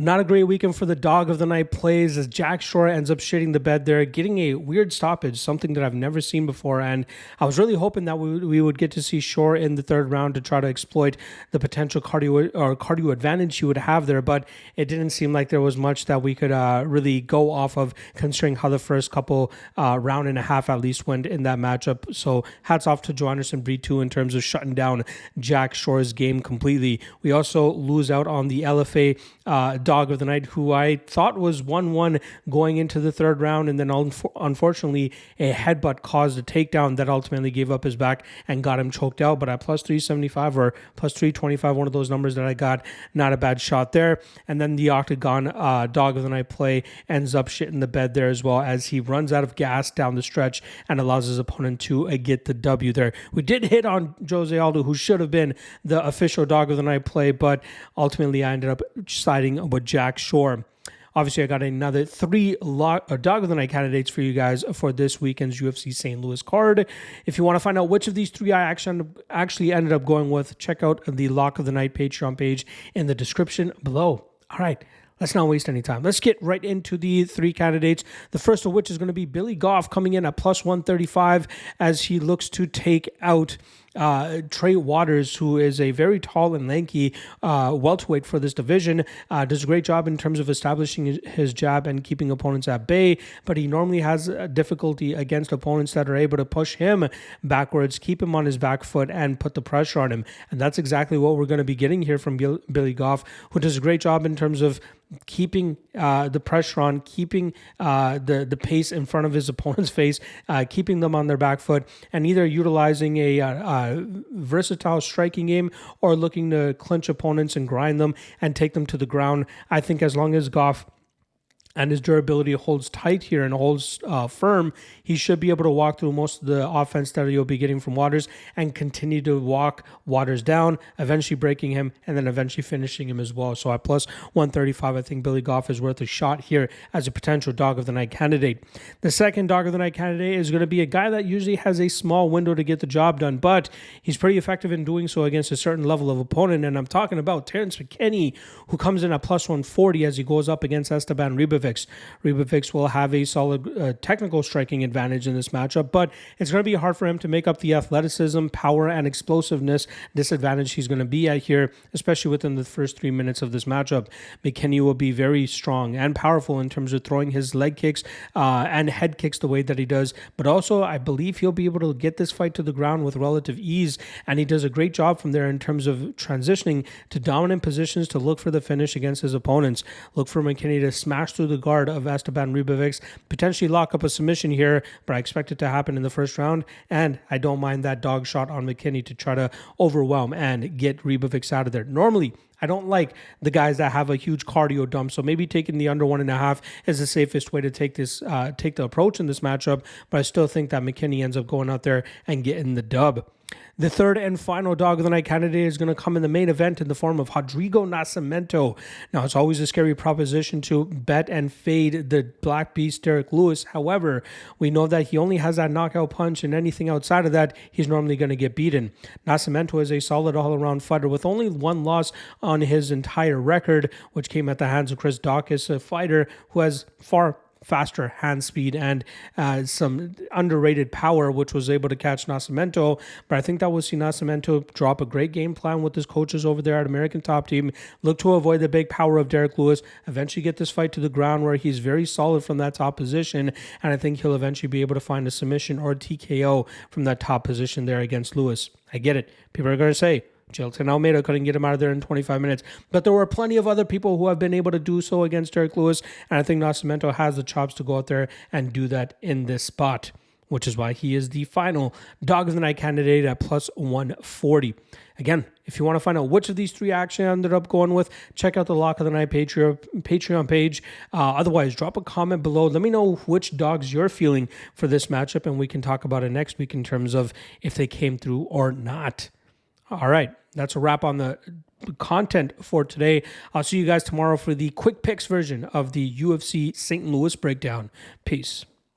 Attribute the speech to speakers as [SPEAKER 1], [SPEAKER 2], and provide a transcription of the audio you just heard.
[SPEAKER 1] Not a great weekend for the dog of the night plays as Jack Shore ends up shitting the bed there, getting a weird stoppage, something that I've never seen before. And I was really hoping that we would get to see Shore in the third round to try to exploit the potential cardio advantage he would have there. But it didn't seem like there was much that we could really go off of, considering how the first couple round and a half at least went in that matchup. So hats off to Joe Anderson Breed 2 in terms of shutting down Jack Shore's game completely. We also lose out on the LFA dog of the night, who I thought was 1-1 going into the third round, and then unfortunately a headbutt caused a takedown that ultimately gave up his back and got him choked out. But at plus 375 or plus 325, one of those numbers that I got, not a bad shot there. And then the OKTAGON dog of the night play ends up shitting the bed there as well, as he runs out of gas down the stretch and allows his opponent to get the W there. We did hit on Jose Aldo, who should have been the official dog of the night play, but ultimately I ended up siding with Jack Shore. Obviously, I got another three dog of the night candidates for you guys for this weekend's UFC St. Louis card. If you want to find out which of these three I actually ended up going with, check out the Lock of the Night Patreon page in the description below. All right. Let's not waste any time. Let's get right into the three candidates. The first of which is going to be Billy Goff, coming in at plus 135 as he looks to take out Trey Waters, who is a very tall and lanky welterweight for this division. Does a great job in terms of establishing his jab and keeping opponents at bay, but he normally has difficulty against opponents that are able to push him backwards, keep him on his back foot, and put the pressure on him. And that's exactly what we're going to be getting here from Billy Goff, who does a great job in terms of keeping the pressure on, keeping the pace in front of his opponent's face, keeping them on their back foot, and either utilizing a versatile striking game or looking to clinch opponents and grind them and take them to the ground. I think as long as Goff and his durability holds tight here and holds firm, he should be able to walk through most of the offense that you'll be getting from Waters and continue to walk Waters down, eventually breaking him and then eventually finishing him as well. So at plus 135, I think Billy Goff is worth a shot here as a potential dog of the night candidate. The second dog of the night candidate is going to be a guy that usually has a small window to get the job done, but he's pretty effective in doing so against a certain level of opponent. And I'm talking about Terrence McKinney, who comes in at plus 140 as he goes up against Esteban Ribovics. Ribovics will have a solid technical striking advantage in this matchup, but it's going to be hard for him to make up the athleticism, power, and explosiveness disadvantage he's going to be at here, especially within the first 3 minutes of this matchup. McKinney will be very strong and powerful in terms of throwing his leg kicks and head kicks the way that he does, but also I believe he'll be able to get this fight to the ground with relative ease, and he does a great job from there in terms of transitioning to dominant positions to look for the finish against his opponents. Look for McKinney to smash through the guard of Esteban Ribovics, potentially lock up a submission here, but I expect it to happen in the first round, and I don't mind that dog shot on McKinney to try to overwhelm and get Ribovics out of there. Normally, I don't like the guys that have a huge cardio dump, so maybe taking the under 1.5 is the safest way to take the approach in this matchup, but I still think that McKinney ends up going out there and getting the dub. The third and final dog of the night candidate is going to come in the main event in the form of Rodrigo Nascimento. Now, it's always a scary proposition to bet and fade the Black Beast Derek Lewis. However, we know that he only has that knockout punch, and anything outside of that, he's normally going to get beaten. Nascimento is a solid all-around fighter with only one loss on his entire record, which came at the hands of Chris Daukaus, a fighter who has far faster hand speed and some underrated power, which was able to catch Nascimento. But I think that we'll see Nascimento drop a great game plan with his coaches over there at American Top Team, look to avoid the big power of Derek Lewis, eventually get this fight to the ground where he's very solid from that top position, and I think he'll eventually be able to find a submission or a TKO from that top position there against Lewis. I get it. People are going to say, Jailton Almeida couldn't get him out of there in 25 minutes. But there were plenty of other people who have been able to do so against Derek Lewis, and I think Nascimento has the chops to go out there and do that in this spot, which is why he is the final dog of the night candidate at plus 140. Again, if you want to find out which of these three I actually ended up going with, check out the Lock of the Night Patreon page. Otherwise, drop a comment below. Let me know which dogs you're feeling for this matchup, and we can talk about it next week in terms of if they came through or not. All right, that's a wrap on the content for today. I'll see you guys tomorrow for the quick picks version of the UFC St. Louis breakdown. Peace.